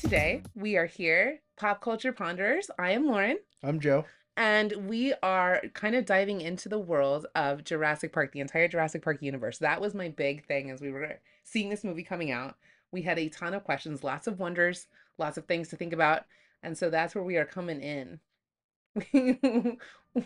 today we are here, Pop Culture Ponderers. I am Lauren, I'm Joe. and we are kind of diving into the world of Jurassic Park, the entire Jurassic Park universe. That was my big thing as we were seeing this movie coming out. We had a ton of questions, lots of wonders, lots of things to think about, and so that's where we are coming in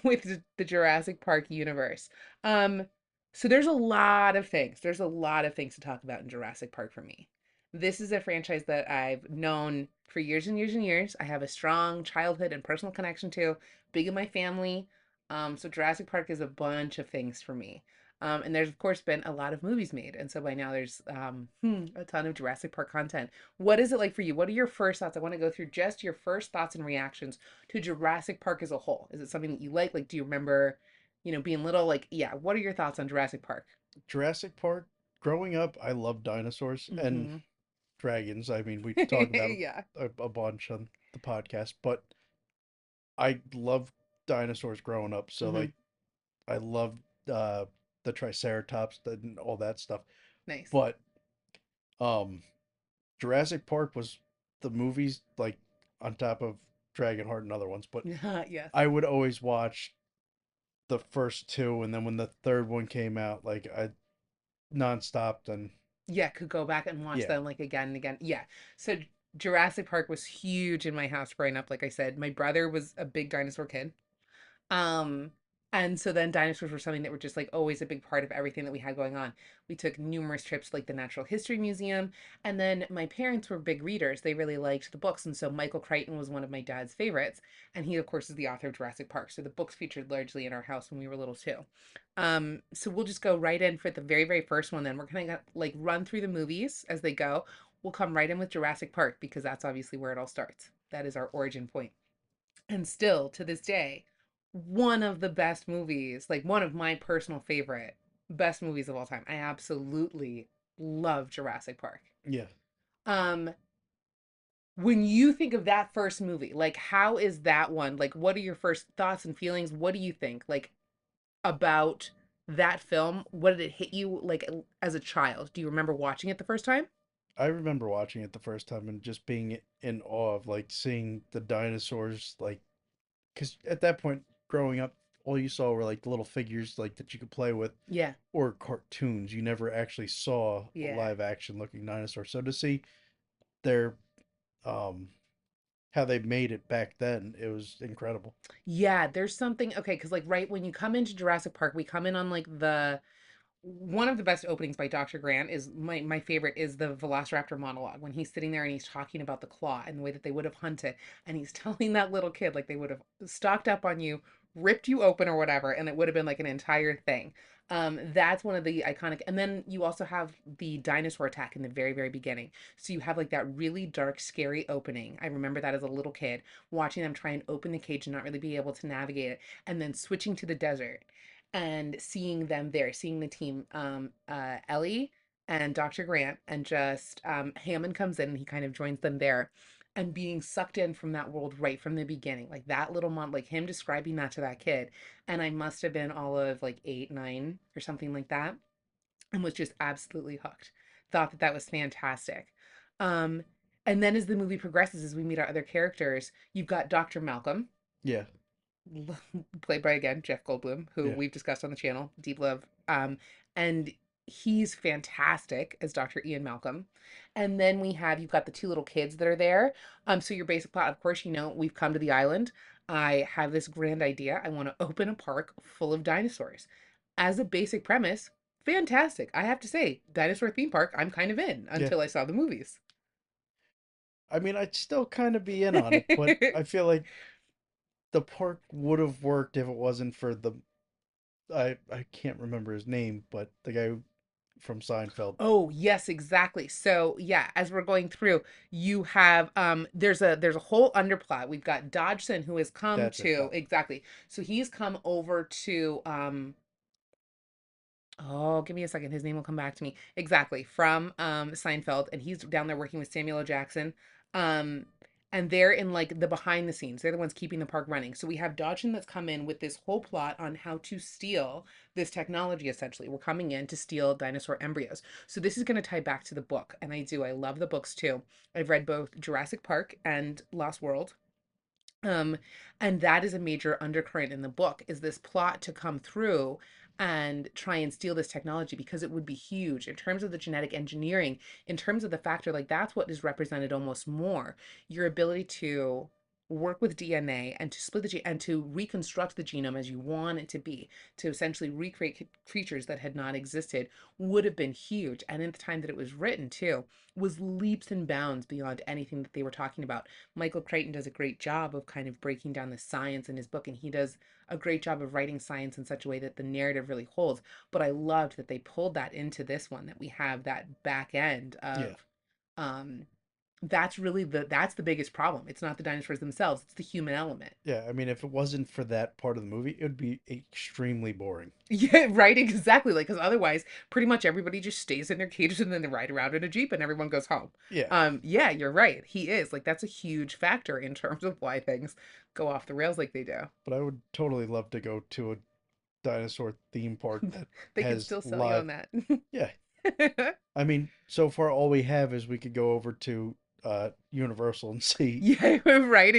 with the Jurassic Park universe. Um, so there's a lot of things. There's a lot of things to talk about in Jurassic Park for me. This is a franchise that I've known for years and years and years. I have a strong childhood and personal connection to, big in my family. So Jurassic Park is a bunch of things for me. And there's of course been a lot of movies made, and so by now there's a ton of Jurassic Park content. What is it like for you? What are your first thoughts? I want to go through just your first thoughts and reactions to Jurassic Park as a whole. Is it something that you like? Like, do you remember, being little? Like, yeah. What are your thoughts on Jurassic Park? Jurassic Park, growing up, I loved dinosaurs and Mm-hmm. dragons. I mean, we talk about Yeah. a bunch on the podcast, but I loved dinosaurs growing up. So, Mm-hmm. like, I loved uh, the Triceratops and all that stuff. Nice. But um, Jurassic Park was the movies, like, on top of Dragonheart and other ones. But Yes. I would always watch the first two, and then when the third one came out, like, I nonstop. And Yeah, could go back and watch yeah, them like again and again. Yeah. So Jurassic Park was huge in my house growing up. Like I said, my brother was a big dinosaur kid. Um, and so then dinosaurs were something that were just like always a big part of everything that we had going on. We took numerous trips to like the Natural History Museum. And then my parents were big readers. They really liked the books. And so Michael Crichton was one of my dad's favorites. And he, of course, is the author of Jurassic Park. So the books featured largely in our house when we were little too. So we'll just go right in for the very, very first one then. We're gonna like run through the movies as they go. We'll come right in with Jurassic Park because that's obviously where it all starts. That is our origin point. And still to this day, one of the best movies, like one of my personal favorite best movies of all time. I absolutely love Jurassic Park. yeah. Um, when you think of that first movie, like how is that one? Like what are your first thoughts and feelings? What do you think like about that film? What did it hit you like as a child? Do you remember watching it the first time? I remember watching it the first time and just being in awe of like seeing the dinosaurs, like, because at that point, growing up, all you saw were like the little figures like that you could play with Yeah. or cartoons. You never actually saw a Yeah. live action looking dinosaur. So to see their um how they made it back then, it was incredible. Yeah, there's something okay, because like right when you come into Jurassic Park, we come in on like the one of the best openings by Dr. Grant is my favorite is the Velociraptor monologue when he's sitting there and he's talking about the claw and the way that they would have hunted and he's telling that little kid like they would have stocked up on you, ripped you open or whatever, and it would have been like an entire thing. That's one of the iconic, and then you also have the dinosaur attack in the very, very beginning. So you have like that really dark, scary opening. I remember that as a little kid watching them try and open the cage and not really be able to navigate it, and then switching to the desert and seeing them there, seeing the team, Ellie and Dr. Grant, and just Hammond comes in and he kind of joins them there, and being sucked in from that world right from the beginning, like that little mom, like him describing that to that kid, and I must have been all of like 8, 9 or something like that, and was just absolutely hooked. Thought that that was fantastic. Um, and then as the movie progresses, as we meet our other characters, you've got Dr. Malcolm, Yeah, played by again Jeff Goldblum, who yeah. we've discussed on the channel, deep love. And he's fantastic as Dr. Ian Malcolm. And then we have you've got the two little kids that are there. So your basic plot, of course, we've come to the island. I have this grand idea. I want to open a park full of dinosaurs. As a basic premise, fantastic. I have to say, dinosaur theme park, I'm kind of in Yeah. until I saw the movies. I mean, I'd still kind of be in on it, but I feel like the park would have worked if it wasn't for the I can't remember his name, but the guy from Seinfeld. Oh, yes, exactly. So, yeah, as we're going through, you have there's a whole underplot. We've got Dodgson who has come That's it, to Dodge. exactly. So he's come over to oh, give me a second. His name will come back to me. Exactly. From Seinfeld, and he's down there working with Samuel L. Jackson. Um and they're in like the behind the scenes. They're the ones keeping the park running. So we have Dodgen that's come in with this whole plot on how to steal this technology. Essentially, we're coming in to steal dinosaur embryos. So this is going to tie back to the book, and I love the books too. I've read both Jurassic Park and Lost World. um and that is a major undercurrent in the book, is this plot to come through and try and steal this technology, because it would be huge in terms of the genetic engineering, in terms of the factor, like that's what is represented almost more, your ability to work with DNA and to split the gene and to reconstruct the genome as you want it to be, to essentially recreate creatures that had not existed, would have been huge. And in the time that it was written too, was leaps and bounds beyond anything that they were talking about. Michael Crichton does a great job of kind of breaking down the science in his book, and he does a great job of writing science in such a way that the narrative really holds. But I loved that they pulled that into this one, that we have that back end Yeah. of um that's really that's the biggest problem. It's not the dinosaurs themselves, it's the human element. Yeah, I mean, if it wasn't for that part of the movie, it would be extremely boring. Yeah, right, exactly. Like, because otherwise, pretty much everybody just stays in their cages and then they ride around in a Jeep and everyone goes home. Yeah, Yeah, you're right. He is. Like, that's a huge factor in terms of why things go off the rails like they do. but I would totally love to go to a dinosaur theme park that They could has still sell you live. on that. Yeah, I mean, so far all we have is we could go over to Universal and Yeah, right,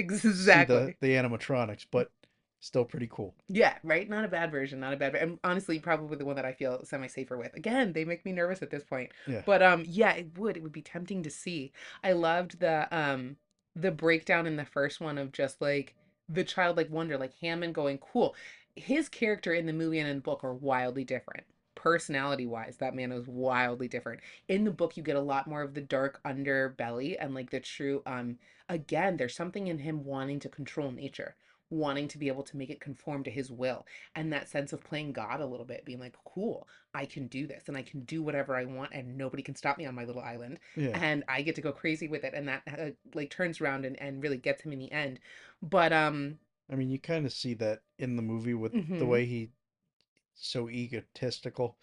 see exactly. the animatronics, but still pretty cool. Yeah, right. Not a bad version, not a bad. And honestly, probably the one that I feel semi safer with. Again, they make me nervous at this point. Yeah, But yeah, it would. It would be tempting to see. I loved the breakdown in the first one of just like the childlike wonder, like Hammond going, cool. His character in the movie and in the book are wildly different. Personality wise, that man is wildly different. In the book, you get a lot more of the dark underbelly and like the true again, there's something in him wanting to control nature, wanting to be able to make it conform to his will, and that sense of playing God a little bit, being like, cool, I can do this and I can do whatever I want and nobody can stop me on my little island, yeah. and I get to go crazy with it. And that like turns around and really gets him in the end. But I mean, you kind of see that in the movie with the mhm, way he's so egotistical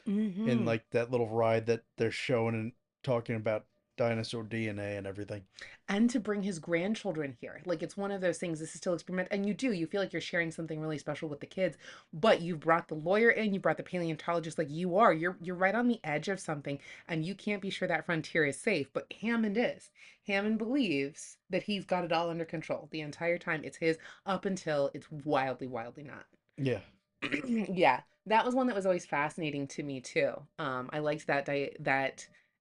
in mhm. like that little ride that they're showing and talking about dinosaur DNA and everything. And to bring his grandchildren here. Like, it's one of those things, this is still experiment, and you feel like you're sharing something really special with the kids, but you've brought the lawyer in, you brought the paleontologist, like you're right on the edge of something, and you can't be sure that frontier is safe. But Hammond is. Hammond believes that he's got it all under control. The entire time it's his, up until it's wildly, wildly not. Yeah, Yeah, that was one that was always fascinating to me too. I liked that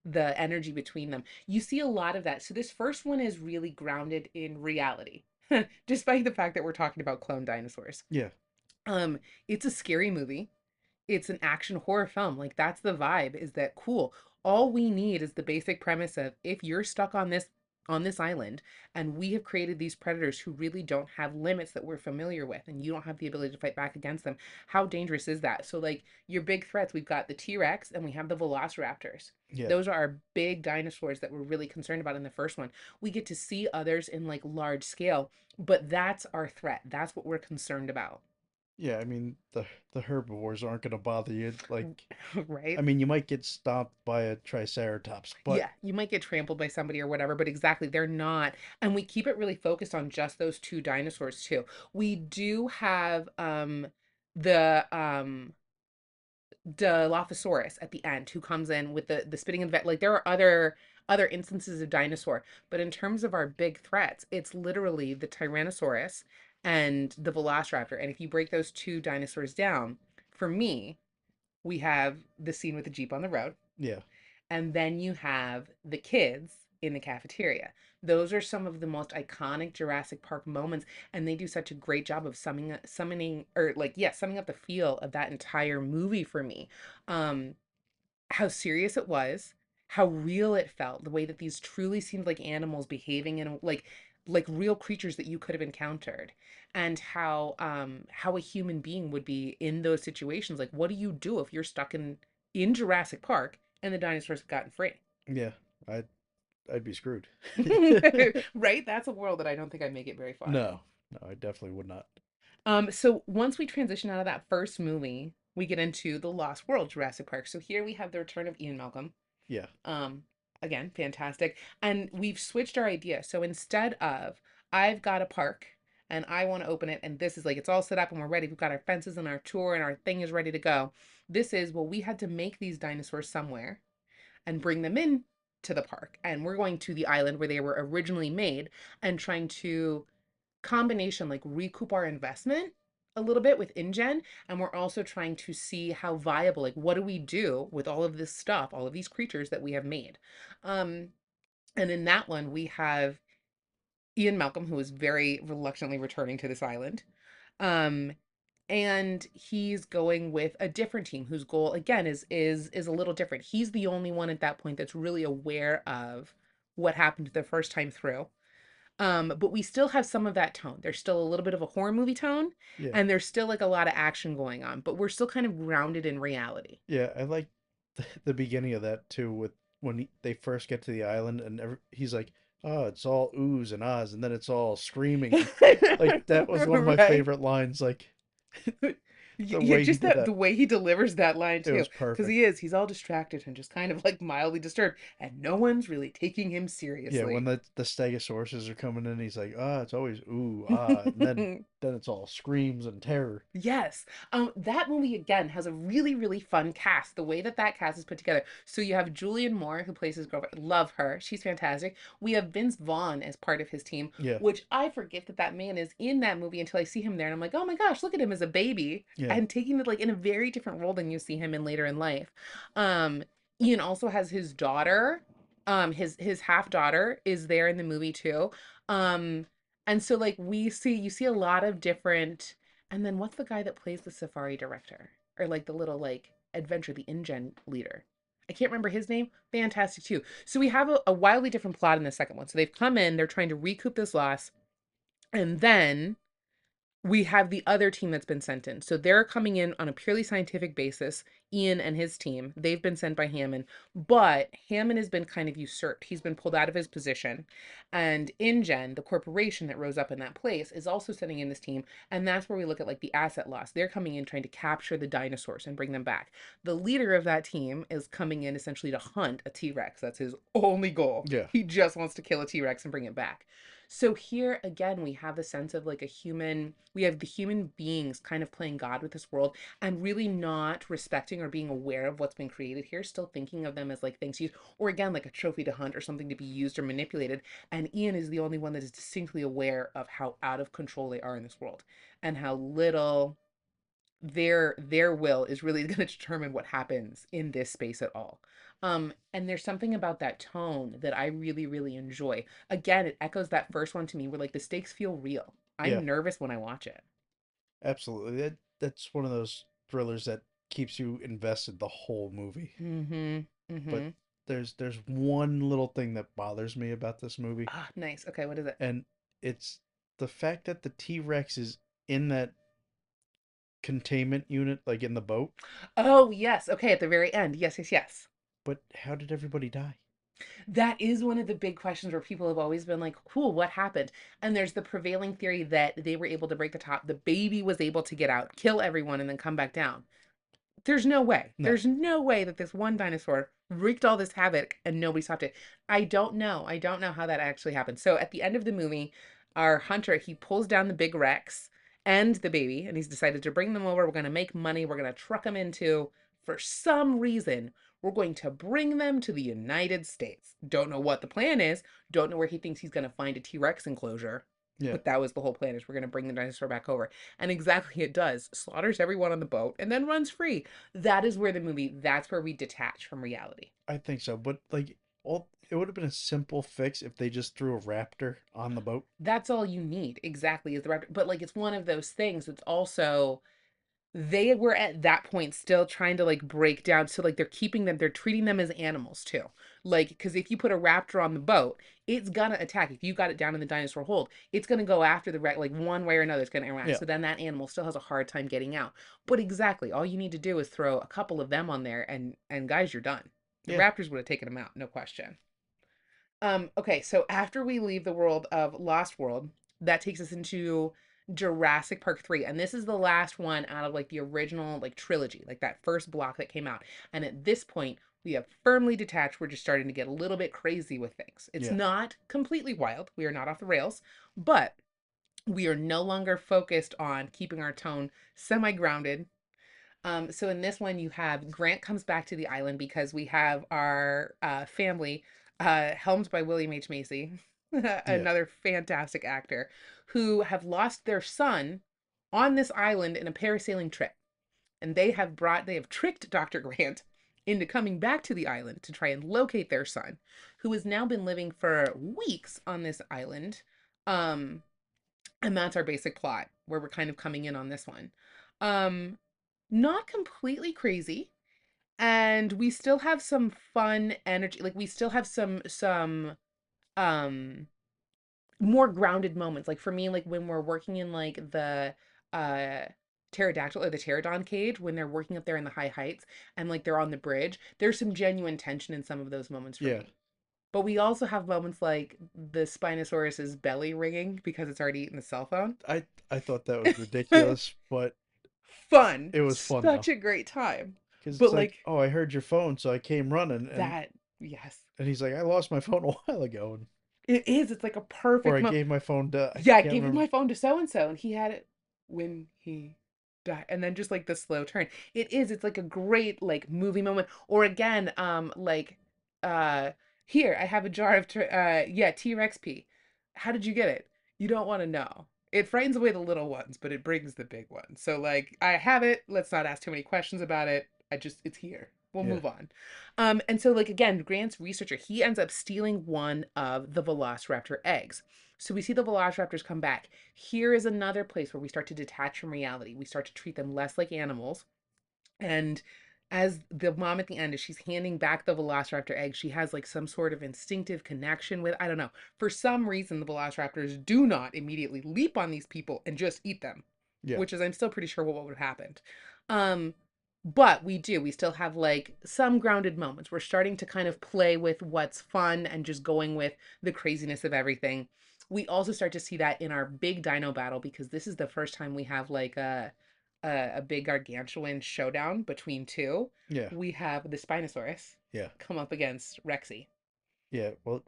the energy between them. You see a lot of that. So this first one is really grounded in reality, despite the fact that we're talking about clone dinosaurs. yeah, Um, it's a scary movie, it's an action horror film. Like, that's the vibe, is that cool. All we need is the basic premise of, if you're stuck on this island and we have created these predators who really don't have limits that we're familiar with, and you don't have the ability to fight back against them, how dangerous is that? So like your big threats, we've got the T-Rex and we have the velociraptors. yeah, Those are our big dinosaurs that we're really concerned about in the first one. We get to see others in like large scale, but that's our threat. That's what we're concerned about. yeah. I mean, the herbivores aren't going to bother you. Like, I Right? mean, you might get stomped by a triceratops, but Yeah, you might get trampled by somebody or whatever, but exactly, they're not. And we keep it really focused on just those two dinosaurs too. We do have the Dilophosaurus at the end, who comes in with the spitting and vet. Like, there are other instances of dinosaur, but in terms of our big threats, it's literally the Tyrannosaurus and the Velociraptor. And if you break those two dinosaurs down, for me, we have the scene with the Jeep on the road, yeah, and then you have the kids in the cafeteria. Those are some of the most iconic Jurassic Park moments, and they do such a great job of summoning, or like, yeah, summing up the feel of that entire movie for me. Um, how serious it was, how real it felt, the way that these truly seemed like animals behaving in like real creatures that you could have encountered, and how a human being would be in those situations. Like, what do you do if you're stuck in Jurassic Park and the dinosaurs have gotten free? yeah. I'd I'd be screwed. Right? That's a world that I don't think I make it very far. No, no, I definitely would not. So once we transition out of that first movie, we get into the Lost World Jurassic Park. So here we have the return of Ian Malcolm. Yeah, Um, Again, fantastic. And we've switched our idea. So instead of I've got a park and I want to open it. And this is like, it's all set up and we're ready. We've got our fences and our tour and our thing is ready to go. This is, well, we had to make these dinosaurs somewhere and bring them in to the park. And we're going to the island where they were originally made and trying to combination like recoup our investment a little bit with InGen. And we're also trying to see how viable, like, what do we do with all of this stuff, all of these creatures that we have made? Um, and in that one, we have Ian Malcolm, who is very reluctantly returning to this island. Um, and he's going with a different team whose goal again is a little different. He's the only one at that point that's really aware of what happened the first time through. But we still have some of that tone. There's still a little bit of a horror movie tone, Yeah. and there's still like a lot of action going on, but we're still kind of grounded in reality. Yeah, I like the beginning of that too, with when they first get to the island and he's like, "Oh, it's all oohs and ahs," and then it's all screaming. And, like that was one of my Right? favorite lines. Like the Yeah, way he just did the that, way he delivers that line it too, was because perfect. he's all distracted and just kind of like mildly disturbed, and no one's really taking him Yeah, when seriously. the Stegosauruses are coming in, he's like, "Ah, it's always ooh ah," and then it's all screams and terror. Yes. That movie again has a really, really fun cast. The way that that cast is put together. So you have Julian Moore who plays his girlfriend. Love her. She's fantastic. We have Vince Vaughn as part of his team, Yeah, which I forget that that man is in that movie until I see him there, and I'm like, oh my gosh, look at him as a baby yeah, and taking it like in a very different role than you see him in later in life. Um, Ian also has his daughter. His half daughter is there in the movie too. Um, and so like we see you see a lot of different, and then what's the guy that plays the safari director? Or like the little like adventure, the InGen leader. I can't remember his name. Fantastic too. So we have a wildly different plot in the second one. So they've come in, they're trying to recoup this loss, and then we have the other team that's been sent in. So they're coming in on a purely scientific basis. Ian and his team, they've been sent by Hammond, but Hammond has been kind of usurped. He's been pulled out of his position. And InGen, the corporation that rose up in that place, is also sending in this team. And that's where we look at like the asset loss. They're coming in trying to capture the dinosaurs and bring them back. The leader of that team is coming in essentially to hunt a T Rex. That's his only goal. yeah, He just wants to kill a T Rex and bring it back. So here again, we have the sense of like a human, we have the human beings kind of playing God with this world and really not respecting or being aware of what's been created here, still thinking of them as like things used, or again, like a trophy to hunt or something to be used or manipulated. And Ian is the only one that is distinctly aware of how out of control they are in this world and how little their will is really going to determine what happens in this space at all. And there's something about that tone that I really, really enjoy. Again, it echoes that first one to me where like the stakes feel real. yeah, I'm nervous when I watch it. absolutely. That's one of those thrillers that keeps you invested the whole movie. Mm-hmm. But Mm-hmm. there's one little thing that bothers me about this movie, Ah, nice. Okay, what is it? and it's the fact that the T-Rex is in that containment unit, like in the boat. Oh, yes. Okay, at the very end. Yes, yes, yes. But how did everybody die? That is one of the big questions where people have always been like, cool, what happened? And there's the prevailing theory that they were able to break the top. The baby was able to get out, kill everyone, and then come back down. There's no way. No. There's no way that this one dinosaur wreaked all this havoc and nobody stopped it. I don't know. I don't know how that actually happened. So at the end of the movie, our hunter, he pulls down the big Rex and the baby, and he's decided to bring them over. We're going to make money. We're going to truck them into, for some reason, we're going to bring them to the United States. Don't know what the plan is. Don't know where he thinks he's going to find a T Rex enclosure. Yeah. But that was the whole plan is we're going to bring the dinosaur back over. And exactly it does. Slaughters everyone on the boat and then runs free. That is where the movie, that's where we detach from reality. I think so. But like all it would have been a simple fix if they just threw a raptor on the boat. That's all you need. Exactly. Is the raptor. But like it's one of those things. It's also they were at that point still trying to like break down, so like they're keeping them, they're treating them as animals too, like because if you put a raptor on the boat, it's gonna attack. If you got it down in the dinosaur hold, it's gonna go after the like one way or another, it's gonna interact, Yeah. so then that animal still has a hard time getting out. But exactly, all you need to do is throw a couple of them on there and guys, you're done. The Yeah. raptors would have taken them out, no question. Okay, so after we leave the world of Lost World, that takes us into Jurassic Park 3. And this is the last one out of like the original like trilogy, like that first block that came out. And at this point, we have firmly detached. We're just starting to get a little bit crazy with things. It's Yeah. not completely wild. We are not off the rails, but we are no longer focused on keeping our tone semi grounded. So in this one, you have Grant comes back to the island because we have our family, helmed by William H. Macy, Yeah. another fantastic actor, who have lost their son on this island in a parasailing trip. And they have tricked Dr. Grant into coming back to the island to try and locate their son, who has now been living for weeks on this island. Um, and that's our basic plot where we're kind of coming in on this one. Um, Not completely crazy, and we still have some fun energy. Like we still have some um more grounded moments. Like for me, like when we're working in like the uh pterodactyl or the pterodon cage, when they're working up there in the high heights and like they're on the bridge, there's some genuine tension in some of those moments for Yeah. me. But we also have moments like the Spinosaurus's belly ringing because it's already eaten the cell phone. I thought that was ridiculous, but Fun. it was fun Such though. a great time. Because But it's like, like oh, I heard your phone, so I came running, that, yes. and he's like, I lost my phone a while ago, and It is. It's like a or perfect I moment. gave my phone to I Yeah, I can't gave him remember. my phone to so and so, and he had it when he died. And then just like the slow turn. It is. It's like a great like movie moment. Or again, uh, here I have a jar of yeah T-Rex pee. How did you get it? You don't want to know. It frightens away the little ones, but it brings the big ones. So like I have it. Let's not ask too many questions about it. It's here. We'll Yeah. move on. And so like again, Grant's researcher, he ends up stealing one of the Velociraptor eggs. So we see the velociraptors come back. Here is another place where we start to detach from reality. We start to treat them less like animals. And as the mom at the end, as she's handing back the velociraptor egg, she has like some sort of instinctive connection with, I don't know. For some reason, the velociraptors do not immediately leap on these people and just eat them, Yeah. which is, I'm still pretty sure what would have happened. Um, but we still have like some grounded moments. We're starting to kind of play with what's fun and just going with the craziness of everything. We also start to see that in our big dino battle because this is the first time we have like a big gargantuan showdown between two. Yeah. We have the Spinosaurus Yeah. come up against Rexy. Yeah. Well,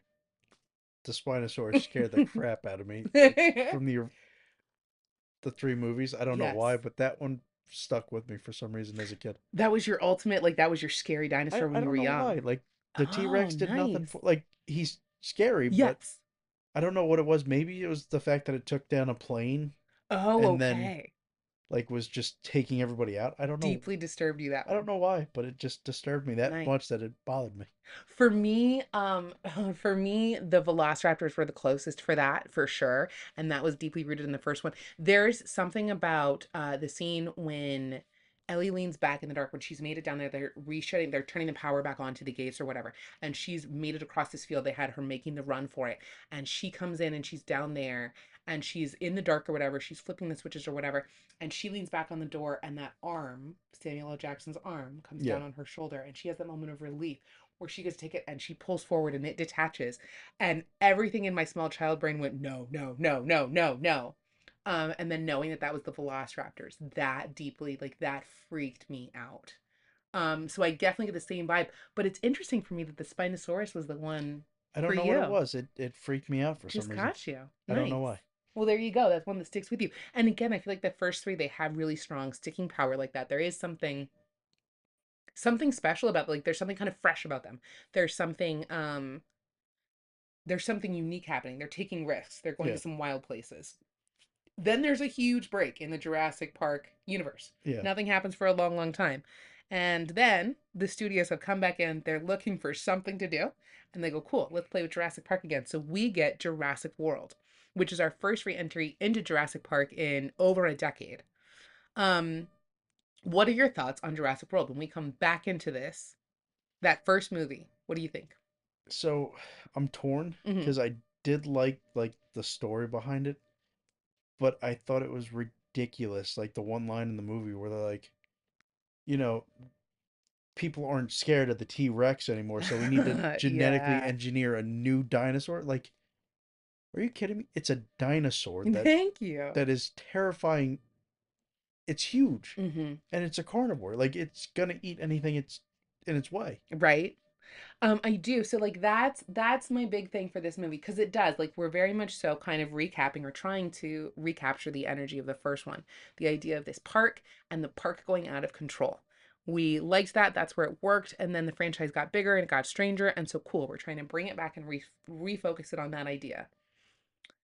the Spinosaurus scared the crap out of me. Like from the three movies. I don't know Yes. why, but that one stuck with me for some reason as a kid. That was your ultimate, like that was your scary dinosaur when I you were don't know why. young. Like the T Oh, Rex did nothing nice. for like he's scary, but Yes. I don't know what it was. Maybe it was the fact that it took down a plane Oh, and then okay. like was just taking everybody out. I don't know. Deeply disturbed you that I don't one. know why, but it just disturbed me that Nice. much that it bothered me. For me, for me, the Velociraptors were the closest for that, for sure, and that was deeply rooted in the first one. There's something about the scene when Ellie leans back in the dark when she's made it down there. They're reshutting, they're turning the power back on to the gates or whatever, and she's made it across this field. They had her making the run for it, and she comes in and she's down there and she's in the dark or whatever. She's flipping the switches or whatever, and she leans back on the door, and that arm, Samuel L. Jackson's arm, comes Yeah. down on her shoulder, and she has that moment of relief where she gets to take it and she pulls forward and it detaches. And everything in my small child brain went, no, no, no, no, no, no. And then knowing that that was the Velociraptors, that deeply, like that freaked me out. So I definitely get the same vibe. But it's interesting for me that the Spinosaurus was the one I for don't know what it you. was. It freaked me out for some Just reason. caught you. I don't know Nice. why. Well, there you go. That's one that sticks with you. And again, I feel like the first three they have really strong sticking power like that. There is something special about like there's something kind of fresh about them. There's something there's something unique happening. They're taking risks. They're going to Yeah. some wild places. Then there's a huge break in the Jurassic Park universe. Yeah. Nothing happens for a long, long time. And then the studios have come back in. They're looking for something to do. And they go, cool, let's play with Jurassic Park again. So we get Jurassic World, which is our first re entry into Jurassic Park in over a decade. Um, what are your thoughts on Jurassic World when we come back into this, that first movie? What do you think? So I'm torn Hmm. because I did like the story behind it, but I thought it was ridiculous. Like the one line in the movie where they're like, you know, people aren't scared of the T Rex anymore, so we need to genetically Yeah. engineer a new dinosaur. Like Are you kidding me? It's a dinosaur Thank you. that is terrifying. It's huge, Hmm. and it's a carnivore. Like it's gonna eat anything it's in its way. Right. I do. So like that's my big thing for this movie because it does like we're very much so kind of recapping or trying to recapture the energy of the first one. The idea of this park and the park going out of control. We liked that. That's where it worked. And then the franchise got bigger and it got stranger. And so cool. We're trying to bring it back and refocus it on that idea.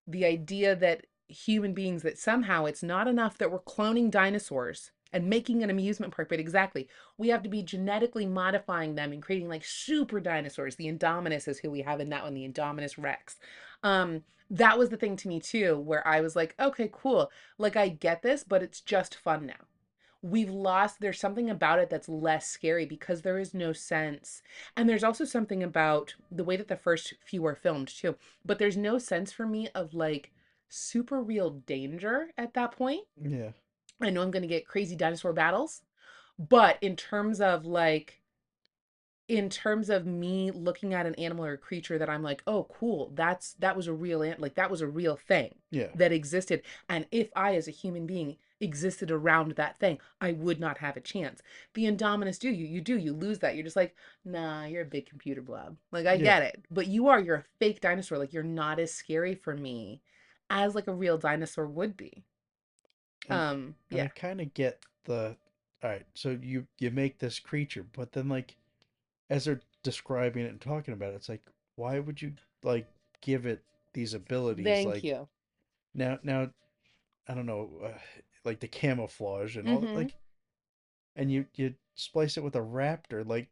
The idea that human beings, that somehow it's not enough that we're cloning dinosaurs and making an amusement park, but exactly, we have to be genetically modifying them and creating like super dinosaurs. The Indominus is who we have in that one, the Indominus Rex. That was the thing to me too, where I was like, okay, cool. Like I get this, but it's just fun now. We've lost, there's something about it that's less scary because there is no sense. And there's also something about the way that the first few are filmed too, but there's no sense for me of like super real danger at that point. Yeah, I know I'm going to get crazy dinosaur battles, but in terms of me looking at an animal or a creature that I'm like, oh, cool, that was a real like that was a real thing yeah, that existed. And if I, as a human being, existed around that thing, I would not have a chance. The Indominus you lose that. You're just like, nah, you're a big computer blob. Like I yeah. get it, but you're a fake dinosaur. Like you're not as scary for me as like a real dinosaur would be. And I Yeah. kind of get the. All right, so you make this creature, but then like as they're describing it and talking about it, it's like why would you like give it these abilities? Thank Like you. now I don't know, like the camouflage and all that. Mm-hmm. Like, and you splice it with a raptor, like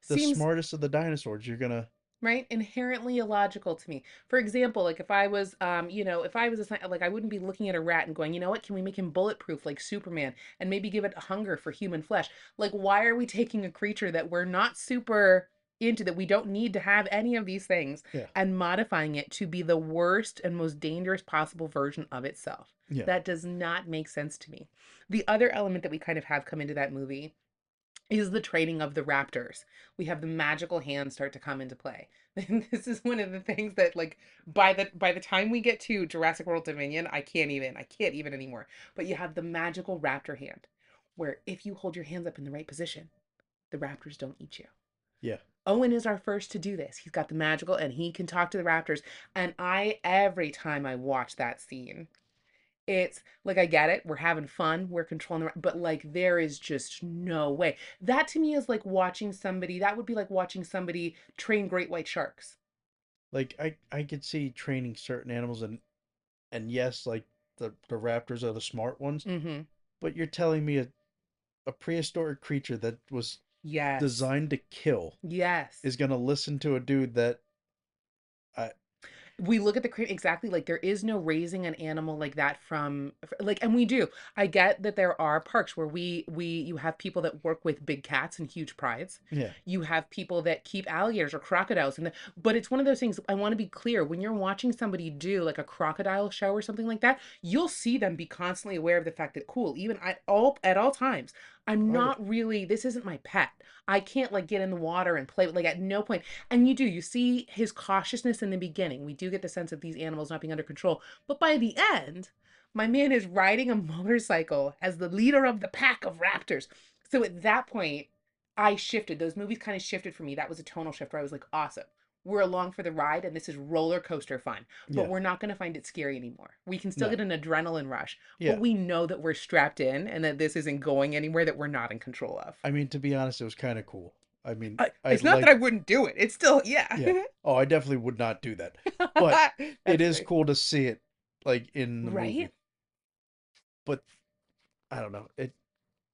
the Seems smartest of the dinosaurs. You're gonna, right, inherently illogical to me. For example, like if I was if I was like I wouldn't be looking at a rat and going, you know what, can we make him bulletproof like Superman and maybe give it a hunger for human flesh? Like why are we taking a creature that we're not super into, that we don't need to have any of these things, yeah, and modifying it to be the worst and most dangerous possible version of itself? yeah, That does not make sense to me. The other element that we kind of have come into that movie is the training of the raptors. We have the magical hands start to come into play. And this is one of the things that like by the time we get to Jurassic World Dominion, I can't even anymore. But you have the magical raptor hand where if you hold your hands up in the right position, the raptors don't eat you. yeah. Owen is our first to do this. He's got the magical and he can talk to the raptors. And I every time I watch that scene, it's like I get it. We're having fun. We're controlling but like there is just no way. That to me is like watching somebody, that would be like watching somebody train great white sharks. Like I could see training certain animals, and yes, like the raptors are the smart ones, Mhm. but you're telling me a prehistoric creature that was Yes. designed to kill Yes. is gonna listen to a dude that I We look at the crate exactly, like there is no raising an animal like that from like, and we do. I get that there are parks where we you have people that work with big cats and huge prides. yeah, You have people that keep alligators or crocodiles, and but it's one of those things. I want to be clear, when you're watching somebody do like a crocodile show or something like that, you'll see them be constantly aware of the fact that cool, even at all times, I'm oh yeah, not really, this isn't my pet. I can't like get in the water and play, like at no point. And you see his cautiousness in the beginning. We do get the sense of these animals not being under control. But by the end, my man is riding a motorcycle as the leader of the pack of raptors. So at that point, I shifted. Those movies kind of shifted for me. That was a tonal shift where I was like, awesome. We're along for the ride and this is roller coaster fun, but yeah, we're not going to find it scary anymore. We can still no, get an adrenaline rush, but yeah. we know that we're strapped in and that this isn't going anywhere that we're not in control of. I mean, to be honest, it was kind of cool. I mean, I It's not that I like, wouldn't do it. It's still, yeah. yeah. Oh, I definitely would not do that, but it That's is great. cool to see it like in the Right? movie. But I don't know it.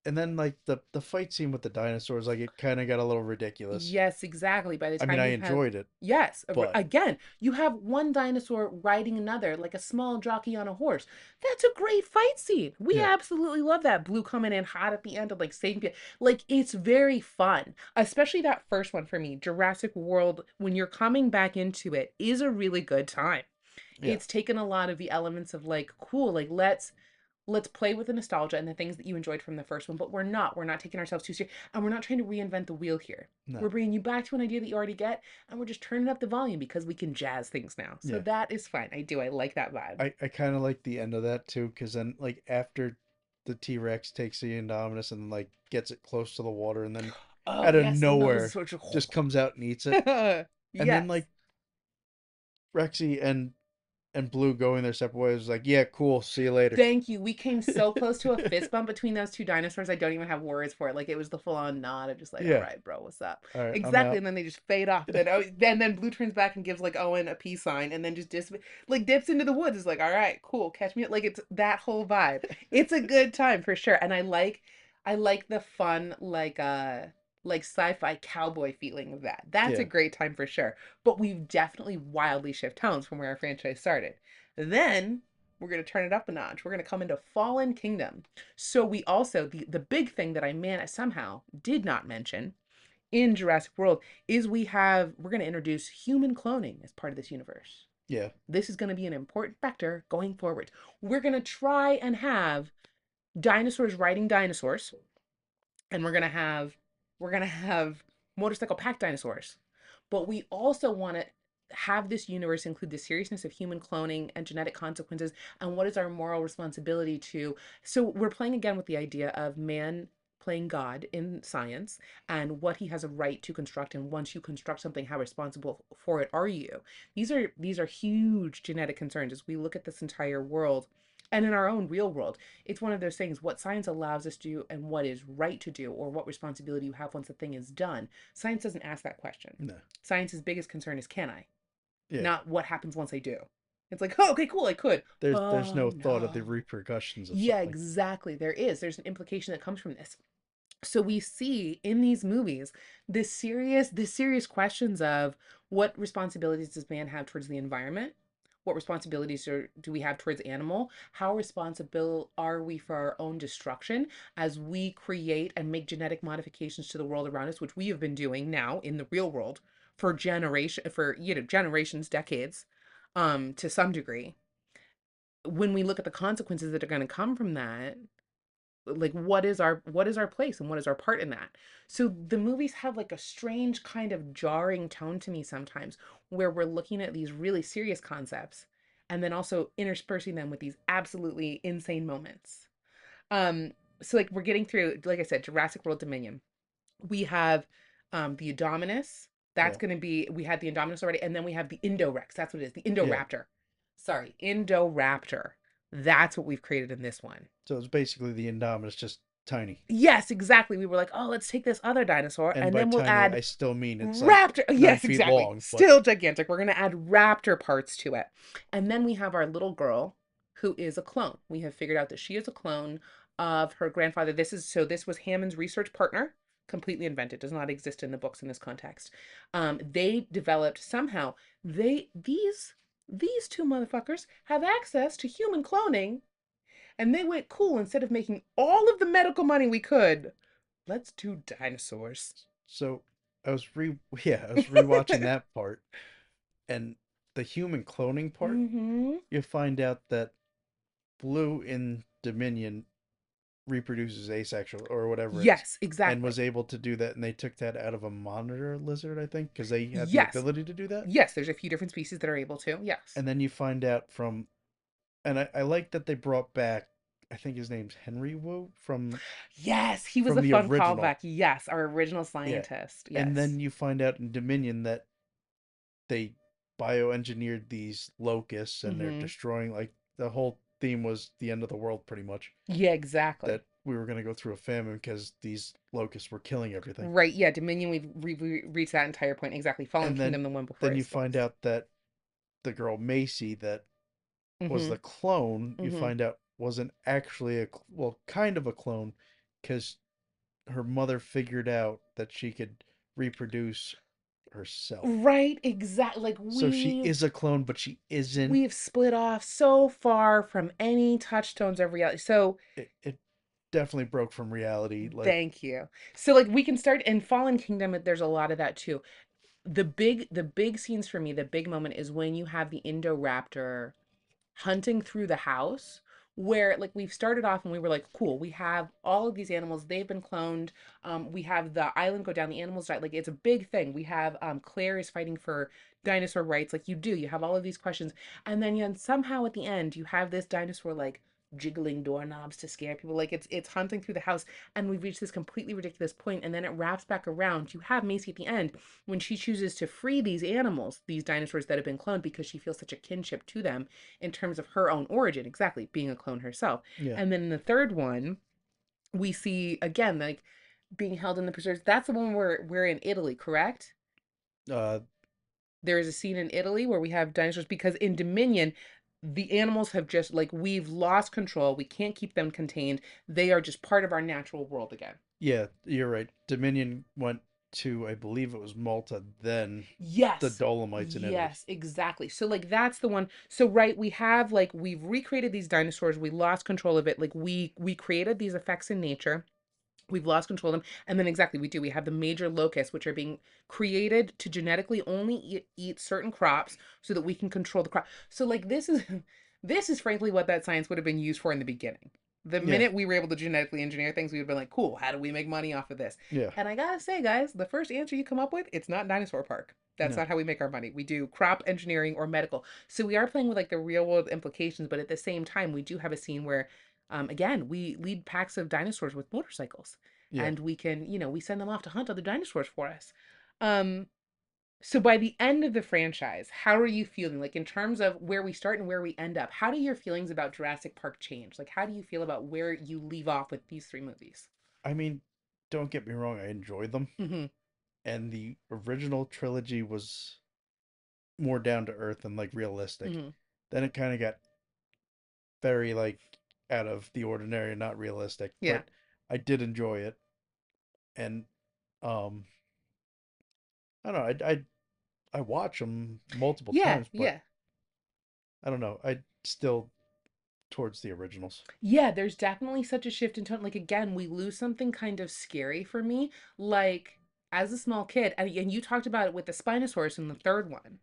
And then like the fight scene with the dinosaurs, like it kind of got a little ridiculous. Yes, exactly. By the I mean, time I you have, enjoyed it, yes, but again, you have one dinosaur riding another, like a small jockey on a horse. That's a great fight scene. We yeah, absolutely love that. Blue coming in hot at the end of like saving people. Like it's very fun, especially that first one for me. Jurassic World, when you're coming back into it, is a really good time. yeah, It's taken a lot of the elements of like, cool, like let's let's play with the nostalgia and the things that you enjoyed from the first one, but we're not taking ourselves too serious, and we're not trying to reinvent the wheel here. No. We're bringing you back to an idea that you already get, and we're just turning up the volume because we can jazz things now. So Yeah. that is fine. I like that vibe. I kind of like the end of that too, because then like after the T Rex takes the Indominus and like gets it close to the water, and then Oh out of yes, the nose is nowhere such just comes out and eats it, a and then yes. like Rexy and Blue going their separate ways, like, yeah, cool, see you later. Thank you. We came so close to a fist bump between those two dinosaurs. I don't even have words for it. Like it was the full on nod of just like, all Yeah. right, bro, what's up? All right, I'm Exactly. out. And then they just fade off. Then then Blue turns back and gives like Owen a peace sign, and then just like dips into the woods. It's like, all right, cool, catch me. Like it's that whole vibe. It's a good time for sure. And I like the fun like sci-fi cowboy feeling of that. That's a Yeah. great time for sure. But we've definitely wildly shift tones from where our franchise started. Then we're going to turn it up a notch. We're going to come into Fallen Kingdom. So we also the big thing that I somehow did not mention in Jurassic World is we're going to introduce human cloning as part of this universe. Yeah. This is going to be an important factor going forward. We're going to try and have dinosaurs riding dinosaurs, and we're gonna have motorcycle pack dinosaurs. But we also want to have this universe include the seriousness of human cloning and genetic consequences, and what is our moral responsibility to. So we're playing again with the idea of man playing God in science and what he has a right to construct, and once you construct something, how responsible for it are you. These are huge genetic concerns as we look at this entire world and in our own real world. It's one of those things, what science allows us to do and what is right to do, or what responsibility you have once the thing is done. Science doesn't ask that question. No. Science's biggest concern is, can I? Yeah. Not what happens once I do. It's like, oh, okay, cool, I could. There's Oh no thought of the no. repercussions of Yeah, something. exactly. There's an implication that comes from this. So we see in these movies this serious questions of, what responsibilities does man have towards the environment? What responsibilities do we have towards animal? How responsible are we for our own destruction as we create and make genetic modifications to the world around us, which we have been doing now in the real world for generations, decades, to some degree. When we look at the consequences that are going to come from that, like what is our place and what is our part in that. So the movies have like a strange kind of jarring tone to me sometimes, where we're looking at these really serious concepts and then also interspersing them with these absolutely insane moments. um so like we're getting through, like I said, Jurassic World Dominion. We have the Indominus. That's Yeah. going to be, we had the Indominus already, and then we have the Indorex. That's what it is, the Yeah. Indoraptor. Sorry, Indoraptor. That's what we've created in this one. So it's basically the Indominus, just tiny. Yes, exactly. We were like, oh, let's take this other dinosaur And and by then we'll tiny, I add still mean it's like raptor. nine Yes, feet exactly. long, but Still gigantic. We're going to add raptor parts to it. And then we have our little girl who is a clone. We have figured out that she is a clone of her grandfather. This was Hammond's research partner, completely invented, does not exist in the books in this context. They developed somehow, these two motherfuckers have access to human cloning, and they went, cool, instead of making all of the medical money we could, let's do dinosaurs. so I was rewatching that part, and the human cloning part, Mm-hmm. you find out that Blue in Dominion reproduces asexual or whatever it is, Yes, and exactly. was able to do that, and they took that out of a monitor lizard, I think, because they had the Yes. ability to do that. Yes, there's a few different species that are able to. Yes. And then you find out and I like that they brought back, I think his name's Henry Wu Yes, he was from a the fun original. callback. Yes, our original Yeah. scientist. And Yes. then you find out in Dominion that they bioengineered these locusts and they're Mm-hmm. destroying, like, the whole theme was the end of the world pretty much. Yeah, exactly. That we were going to go through a famine because these locusts were killing everything. Right. Yeah, Dominion, we've reached that entire point. Exactly. Fallen And Kingdom, the one before then it you find skips. out that the girl Macy that was Mm-hmm. the clone, you Mm-hmm. find out wasn't actually well, kind of a clone, because her mother figured out that she could reproduce herself. Right, exactly. Like So she is a clone, but she isn't. we've split off so far from any touchstones of reality. So It definitely broke from reality. Like, thank you. So like we can start in Fallen Kingdom, there's a lot of that too. The big scenes for me, the big moment is when you have the Indoraptor hunting through the house where like we've started off and we were like, cool, we have all of these animals, they've been cloned. We have the island go down, the animals die. Like it's a big thing. We have Claire is fighting for dinosaur rights. Like you have all of these questions. And then somehow at the end you have this dinosaur like jiggling doorknobs to scare people. Like it's hunting through the house, and we've reached this completely ridiculous point, and then it wraps back around. You have Macy at the end when she chooses to free these animals, these dinosaurs that have been cloned, because she feels such a kinship to them in terms of her own origin, exactly, being a clone herself. Yeah. And then in the third one, we see again like being held in the preserves. That's the one where we're in Italy, correct? Uh, There is a scene in Italy where we have dinosaurs because in Dominion, the animals have just like we've lost control. We can't keep them contained. They are just part of our natural world again. yeah, you're right. Dominion went to, I believe it was Malta, then the Yes. Dolomites in Italy. Yes, exactly. So like that's the one. So right, we have like we've recreated these dinosaurs. We lost control of it. Like we created these effects in nature. We've lost control of them. And then exactly we do. We have the major locusts, which are being created to genetically only eat certain crops so that we can control the crop. So like this is this is frankly what that science would have been used for in the beginning. The Yeah, minute we were able to genetically engineer things, we would have been like, cool, how do we make money off of this? yeah, And I gotta say, guys, the first answer you come up with, it's not dinosaur park. That's no, not how we make our money. We do crop engineering or medical. So we are playing with like the real world implications, but at the same time, we do have a scene where again, we lead packs of dinosaurs with motorcycles, yeah. and we can, we send them off to hunt other dinosaurs for us. Um, so by the end of the franchise, how are you feeling? Like in terms of where we start and where we end up, how do your feelings about Jurassic Park change? Like how do you feel about where you leave off with these three movies? I mean, don't get me wrong, I enjoy them. Mm-hmm. And the original trilogy was more down to earth and like realistic. Mm-hmm. Then it kind of got very like out of the ordinary and not realistic, Yeah. but I did enjoy it. And um I don't know, I watch them multiple Yeah. times, but Yeah. I don't know, I still towards the originals. Yeah, there's definitely such a shift in tone. Like again, we lose something kind of scary for me. Like as a small kid, and you talked about it with the Spinosaurus in the third one.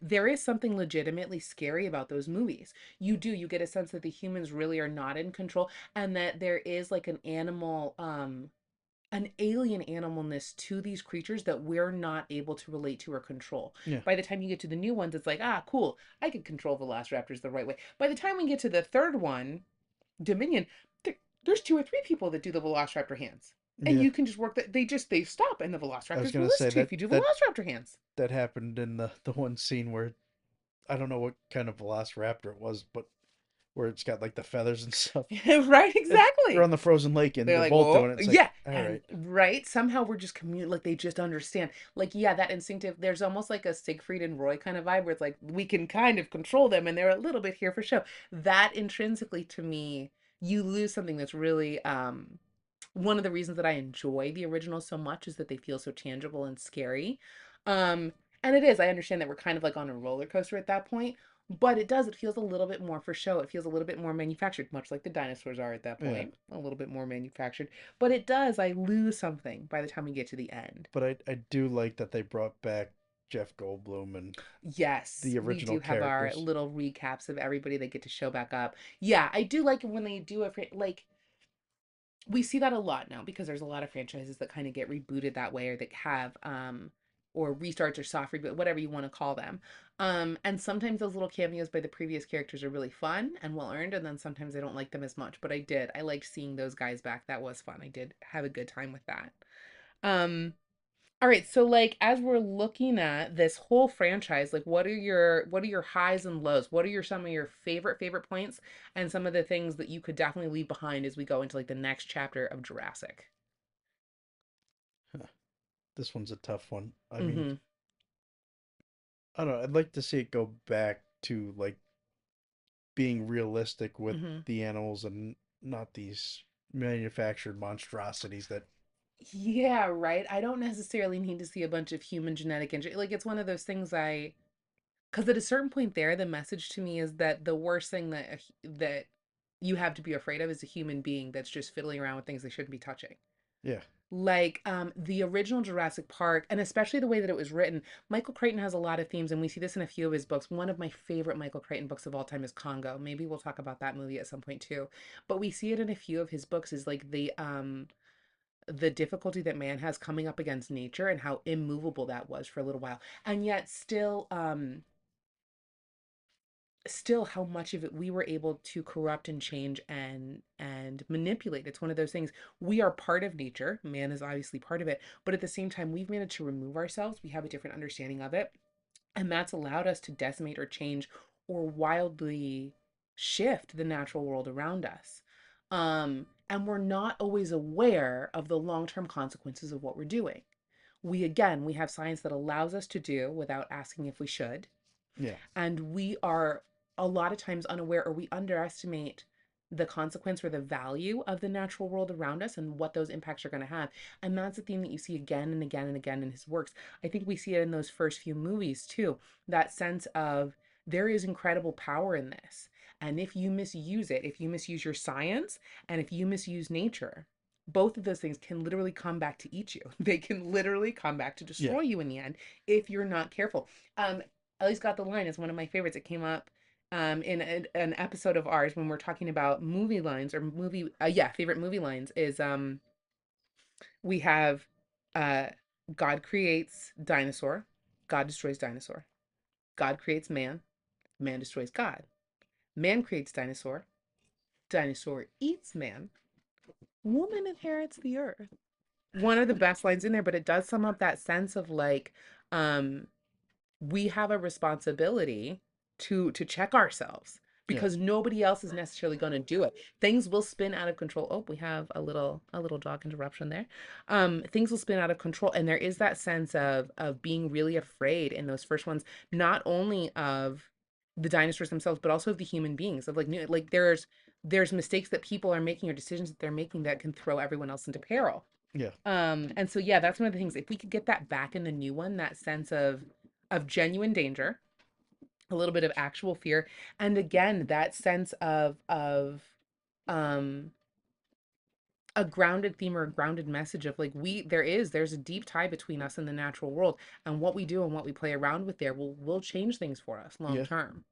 There is something legitimately scary about those movies. You get a sense that the humans really are not in control, and that there is like an alien animalness to these creatures that we're not able to relate to or control. Yeah. By the time you get to the new ones, it's like, ah, cool, I could control velociraptors the right way. By the time we get to the third one, Dominion, there's two or three people that do the velociraptor hands. And Yeah. you can just work that they stop and the I was velociraptors will gonna say listen to you that if you do that velociraptor hands. that happened in the one scene where I don't know what kind of velociraptor it was, but where it's got like the feathers and stuff. Right, And they're exactly. on the frozen lake and They're they're like, both oh, doing it. It's like, yeah. all And right. right, somehow we're just like they just understand. Like, yeah, that instinctive, there's almost like a Siegfried and Roy kind of vibe where it's like we can kind of control them and they're a little bit here for show. That intrinsically to me, you lose something that's really one of the reasons that I enjoy the original so much is that they feel so tangible and scary. Um, and it is, I understand that we're kind of like on a roller coaster at that point, but it feels a little bit more for show. It feels a little bit more manufactured, much like the dinosaurs are at that Yeah. point, a little bit more manufactured. But it does, I lose something by the time we get to the end. But I do like that they brought back Jeff Goldblum and Yes, the we original do have our characters. little recaps of everybody that get to show back up. Yeah, I do like it when they do a like we see that a lot now because there's a lot of franchises that kind of get rebooted that way or that have or restarts or soft reboot, whatever you want to call them. And sometimes those little cameos by the previous characters are really fun and well earned, and then sometimes I don't like them as much. But I liked seeing those guys back. That was fun. I did have a good time with that. Um, all right, so like as we're looking at this whole franchise, like what are your highs and lows? What are your some of your favorite points and some of the things that you could definitely leave behind as we go into like the next chapter of Jurassic? Huh, this one's a tough one. I mean, Mhm. I don't know. I'd like to see it go back to like being realistic with Mhm. the animals and not these manufactured monstrosities that, Yeah, right. I don't necessarily need to see a bunch of human genetic injury. Like it's one of those things I because at a certain point there the message to me is that the worst thing that you have to be afraid of is a human being that's just fiddling around with things they shouldn't be touching. yeah. Like the original Jurassic Park, and especially the way that it was written. Michael Crichton has a lot of themes, and we see this in a few of his books. One of my favorite Michael Crichton books of all time is Congo. Maybe we'll talk about that movie at some point too. But we see it in a few of his books is like the difficulty that man has coming up against nature and how immovable that was for a little while. And yet still how much of it we were able to corrupt and change and manipulate. It's one of those things. We are part of nature, man is obviously part of it, but at the same time we've managed to remove ourselves. We have a different understanding of it, and that's allowed us to decimate or change or wildly shift the natural world around us. And we're not always aware of the long-term consequences of what we're doing. We have science that allows us to do without asking if we should, Yeah. and we are a lot of times unaware, or we underestimate the consequence or the value of the natural world around us and what those impacts are going to have. And that's a theme that you see again and again and again in his works. I think we see it in those first few movies too, that sense of there is incredible power in this, and if you misuse it, if you misuse your science, and if you misuse nature, both of those things can literally come back to eat you. They can literally come back to Yeah. destroy you in the end if you're not careful. Ellie's Got the Line is one of my favorites. It came up in an episode of ours when we're talking about movie lines or favorite movie lines is we have uh, God creates dinosaur, God destroys dinosaur. God creates man, man destroys God. Man creates dinosaur, dinosaur eats man, woman inherits the earth. One of the best lines in there, but it does sum up that sense of like, um, we have a responsibility to check ourselves Yeah. because nobody else is necessarily going to do it. Things will spin out of control. Oh, we have a little dog interruption there. Things will spin out of control, and there is that sense of being really afraid in those first ones, not only of the dinosaurs themselves, but also of the human beings. Of like there's mistakes that people are making or decisions that they're making that can throw everyone else into peril. Yeah. And so yeah, that's one of the things. If we could get that back in the new one, that sense of genuine danger, a little bit of actual fear, and again, that sense of um a grounded theme or a grounded message of like there's a deep tie between us and the natural world, and what we do and what we play around with there will change things for us long Yeah. term.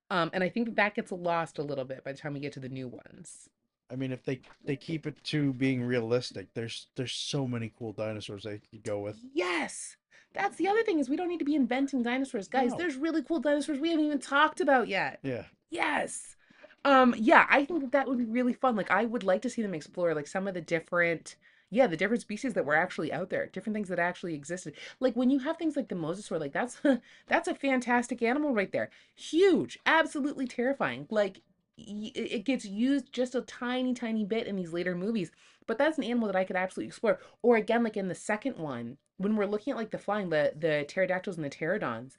And I think that that gets lost a little bit by the time we get to the new ones. I mean, if they keep it to being realistic, there's so many cool dinosaurs they could go with. Yes. That's the other thing is we don't need to be inventing dinosaurs. Guys, No. there's really cool dinosaurs we haven't even talked about yet. Yeah. Yes. Yeah, I think that that would be really fun. Like I would like to see them explore like some of the different the different species that were actually out there, different things that actually existed. Like when you have things like the mosasaur, like that's that's a fantastic animal right there. Huge, absolutely terrifying. Like it gets used just a tiny tiny bit in these later movies, but that's an animal that I could absolutely explore. Or again, like in the second one, when we're looking at like the flying, the pterodactyls and the pterodons,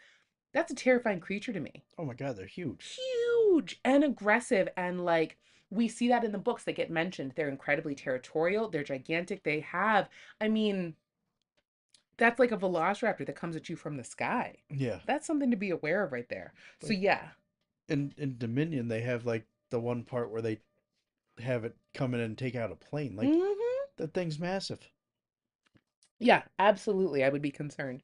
that's a terrifying creature to me. Oh my God, they're huge. Huge and aggressive, and like we see that in the books that get mentioned. They're incredibly territorial, they're gigantic, they have, I mean, that's like a velociraptor that comes at you from the sky. Yeah. That's something to be aware of right there. So Like yeah. in Dominion, they have like the one part where they have it come in and take out a plane. Like Hmm. that thing's massive. Yeah, absolutely, I would be concerned.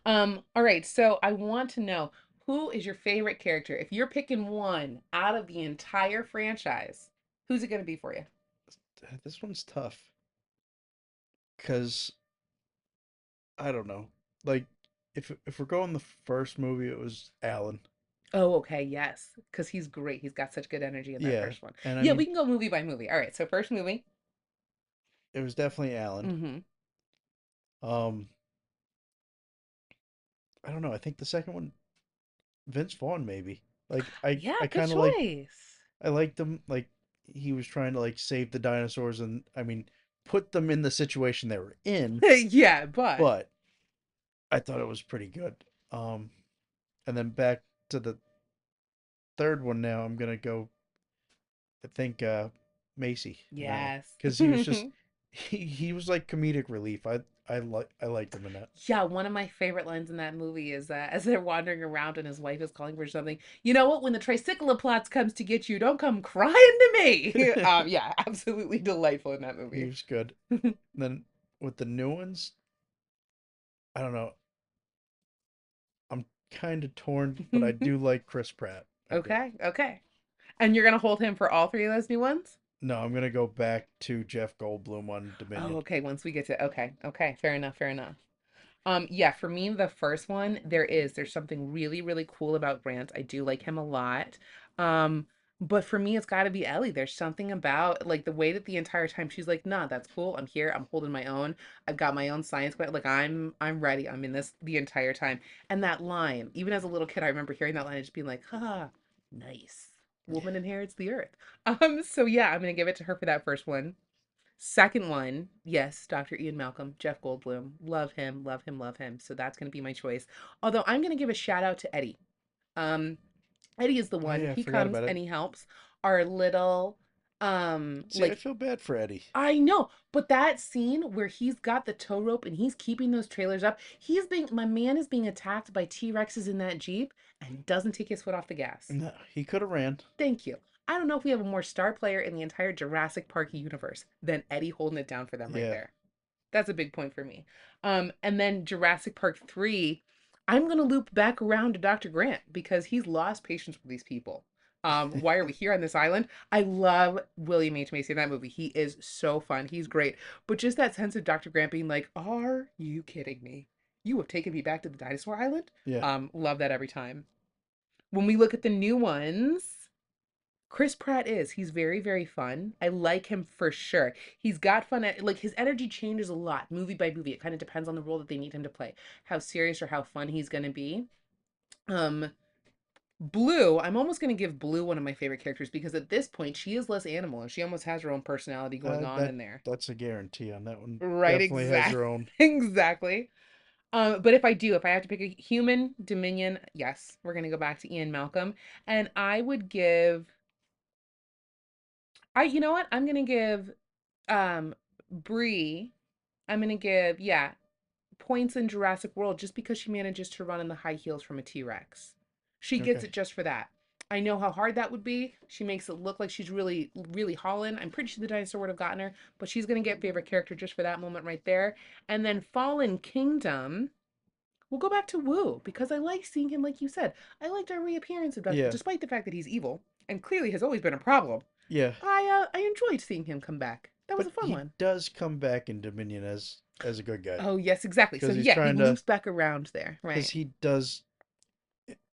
All right, so I want to know, who is your favorite character? If you're picking one out of the entire franchise, who's it going to be for you? This one's tough because I don't know. Like if we're going the first movie, it was Alan. Oh, okay, yes, because he's great. He's got such good energy in that Yeah, first one. and I Yeah, we mean can go movie by movie. All right, so first movie. it was definitely Alan. Mm-hmm. Um, I don't know. I think the second one, Vince Vaughn maybe. Like Yeah, I good kind of choice. I liked him. Like he was trying to like save the dinosaurs and I mean put them in the situation they were in, Yeah, but but I thought it was pretty good. Um, and then back to the third one now. I'm gonna go. I think Macy in that one yes. because he was just he was like comedic relief. I liked him in that. Yeah, one of my favorite lines in that movie is as they're wandering around and his wife is calling for something. You know what? When the tricycloplots comes to get you, don't come crying to me. Yeah, absolutely delightful in that He movie. was good. Then with the new ones, I don't know. I'm kind of torn, but I do like Chris Pratt. I do. Okay, okay. And you're gonna hold him for all three of those new ones? No, I'm gonna go back to Jeff Goldblum on Oh, Dominion. okay. Once we get to okay, okay, fair enough, fair enough. Yeah, for me, the first one, there's something really, really cool about Grant. I do like him a lot. Um, but for me, it's gotta be Ellie. There's something about like the way that the entire time she's like, nah, that's cool. I'm here, I'm holding my own. I've got my own science, but like I'm ready. I'm in this the entire time. And that line, even as a little kid, I remember hearing that line and just being like, ha, nice. Woman inherits the earth. So yeah, I'm gonna give it to her for that first one. Second one, yes, Dr. Ian Malcolm, Jeff Goldblum. Love him, love him, love him. So that's going to be my choice. Although I'm going to give a shout out to Eddie. Um, Eddie is the Oh one. yeah, I He forgot comes about it. and he helps our little See, I like feel bad for Eddie. I know, but that scene where he's got the tow rope and he's keeping those trailers up, my man is being attacked by T-Rexes in that Jeep and doesn't take his foot off the gas. No, he could have ran. Thank you. I don't know if we have a more star player in the entire Jurassic Park universe than Eddie holding it down for them right Yeah. there. That's a big point for me. And then Jurassic Park 3, I'm going to loop back around to Dr. Grant because he's lost patience with these people. Why are we here on this island? I love William H. Macy in that movie. He is so fun. He's great. But just that sense of Dr. Grant being like, are you kidding me? You have taken me back to the dinosaur island? Yeah. Love that every time. When we look at the new ones, Chris Pratt he's very, very fun. I like him for sure. He's got fun at like his energy changes a lot, movie by movie. It kind of depends on the role that they need him to play, how serious or how fun he's gonna be. Um, Blue, I'm almost gonna give Blue one of my favorite characters because at this point she is less animal and she almost has her own personality going on That in there. that's a guarantee on that one. Right, Definitely has exactly. her own. Exactly. But if I have to pick a human Dominion, yes, we're gonna go back to Ian Malcolm. And I would give you know what? I'm gonna give Bree, I'm gonna give, yeah, points in Jurassic World just because she manages to run in the high heels from a T-Rex. She gets Okay. it just for that. I know how hard that would be. She makes it look like she's really, really hauling. I'm pretty sure the dinosaur would have gotten her, but she's gonna get favorite character just for that moment right there. And then Fallen Kingdom, we'll go back to Wu because I like seeing him, like you said. I liked our reappearance of Dr. Yeah. Despite the fact that he's evil and clearly has always been a problem. Yeah. I enjoyed seeing him come back. That was a But fun he one. does come back in Dominion as a good guy Oh, yes, exactly. So because he's yeah, he trying to loops back around there, because right? he does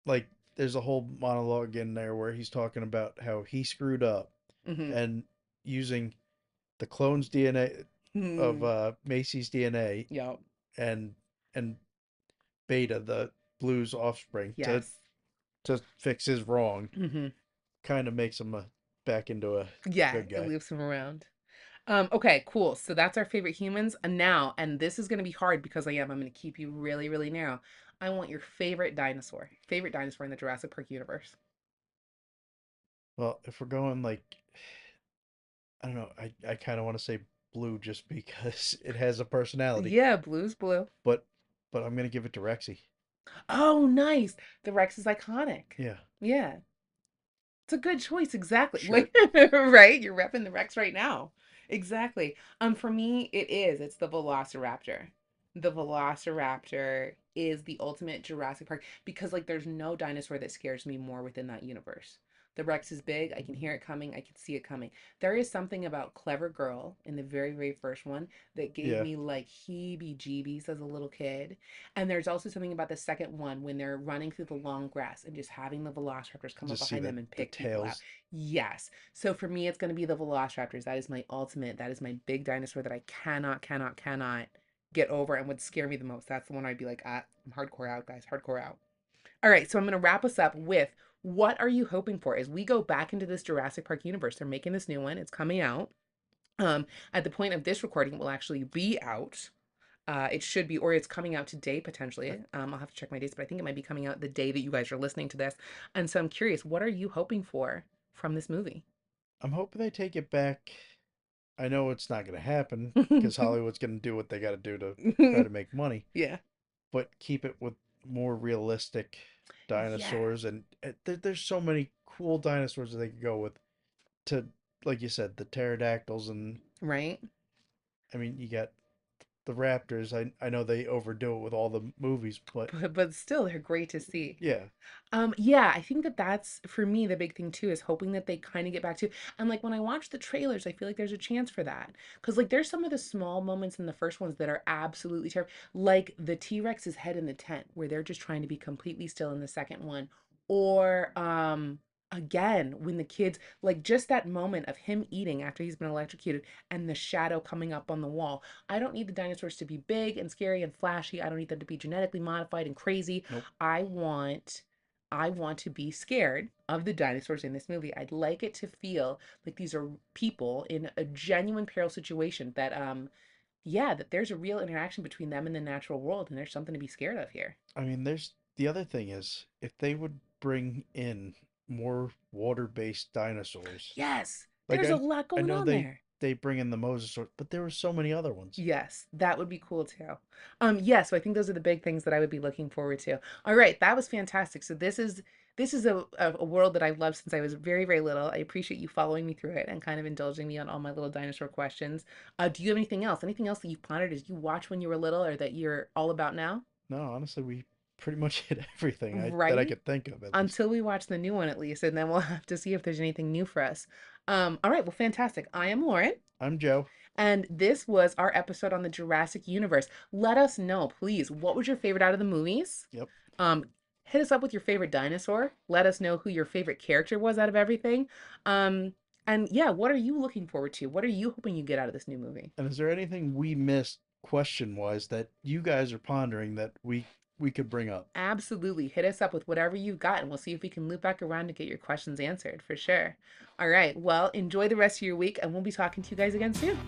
like there's a whole monologue in there where he's talking about how he screwed up Mm-hmm. and using the clone's DNA of Hmm. Macy's DNA Yep. and and Beta, the Blue's offspring, Yes. to fix his wrong, Mm-hmm. kind of makes him back into a Yeah, good it guy. loops him around. Okay, cool. So that's our favorite humans. And now, and this is gonna be hard because I'm gonna keep you really, really narrow. I want your favorite dinosaur in the Jurassic Park universe. Well, if we're going like I don't know, I kind of want to say Blue just because it has a personality, Yeah, blue's blue. but I'm gonna give it to Rexy. Oh, nice. The Rex is iconic. Yeah, Yeah. It's a good choice, exactly. sure. Like, right? You're repping the Rex right now. Exactly. For me, it is. It's the Velociraptor. The Velociraptor is the ultimate Jurassic Park because, like, there's no dinosaur that scares me more within that universe. The Rex is big. I can hear it coming. I can see it coming. There is something about Clever Girl in the very, very first one that gave Yeah, me like heebie-jeebies as a little kid. And there's also something about the second one when they're running through the long grass and just having the velociraptors come up just see behind them and the pick people out. tails. Yes. So for me, it's going to be the velociraptors. That is my ultimate. That is my big dinosaur that I cannot get over and would scare me the most. That's the one I'd be like, I'm hardcore out, guys. Hardcore out. All right. So I'm going to wrap us up with what are you hoping for as we go back into this Jurassic Park universe? They're making this new one. It's coming out. At the point of this recording, it will actually be out. It should be, or it's coming out today potentially. I'll have to check my dates, but I think it might be coming out the day that you guys are listening to this. And so I'm curious, what are you hoping for from this movie? I'm hoping they take it back. I know it's not going to happen because Hollywood's going to do what they got to do to try to make money, Yeah. but keep it with more realistic Yeah. dinosaurs. And there's so many cool dinosaurs that they could go with to, like you said, the pterodactyls. And Right. I mean, you got the raptors. I know they overdo it with all the movies, but But still they're great to see. yeah, Yeah, I think that that's for me the big thing too is hoping that they kind of get back to and like when I watch the trailers, I feel like there's a chance for that. Because like there's some of the small moments in the first ones that are absolutely terrible. Like the T-Rex's head in the tent where they're just trying to be completely still in the second one. Or again, when the kids like just that moment of him eating after he's been electrocuted and the shadow coming up on the wall. I don't need the dinosaurs to be big and scary and flashy. I don't need them to be genetically modified and crazy. nope. I want I want to be scared of the dinosaurs in this movie. I'd like it to feel like these are people in a genuine peril situation that yeah, that there's a real interaction between them and the natural world and there's something to be scared of here. I mean, there's the other thing is if they would bring in more water-based dinosaurs. Yes, Like there's a lot I going know on there. they bring in the mosasaur, but there were so many other ones. Yes, that would be cool too. Yeah, so I think those are the big things that I would be looking forward to. All right, that was fantastic. So this is a world that I've loved since I was very, very little. I appreciate you following me through it and kind of indulging me on all my little dinosaur questions. Do you have anything else? Anything else that you've pondered as you watched when you were little or that you're all about now? No, honestly, we pretty much hit everything that I Right? could think of at least. Until we watch the new one at least, and then we'll have to see if there's anything new for us. All right, well, fantastic. I am Lauren. I'm Joe. And this was our episode on the Jurassic universe. Let us know, please, what was your favorite out of the movies? Yep. Um, hit us up with your favorite dinosaur. Let us know who your favorite character was out of everything. Um, and yeah, what are you looking forward to? What are you hoping you get out of this new movie? And is there anything we missed question-wise that you guys are pondering that we could bring up? Absolutely. Hit us up with whatever you've got, and we'll see if we can loop back around to get your questions answered for sure. All right. Well, enjoy the rest of your week, and we'll be talking to you guys again soon.